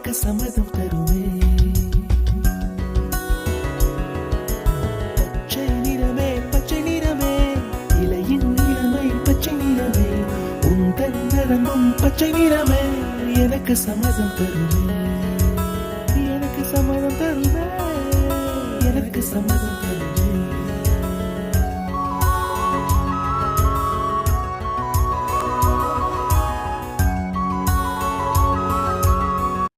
எனக்கு சம்மதம் தருமே. பச்சை நிறமே பச்சை நிறமே, இலையின் நிறமை பச்சை நிறமே, உந்தன் நரம்பும் பச்சை நிறமே, எனக்கு சம்மதம் தருமே, எனக்கு சம்மதம் தருமே, எனக்கு சம்மதம்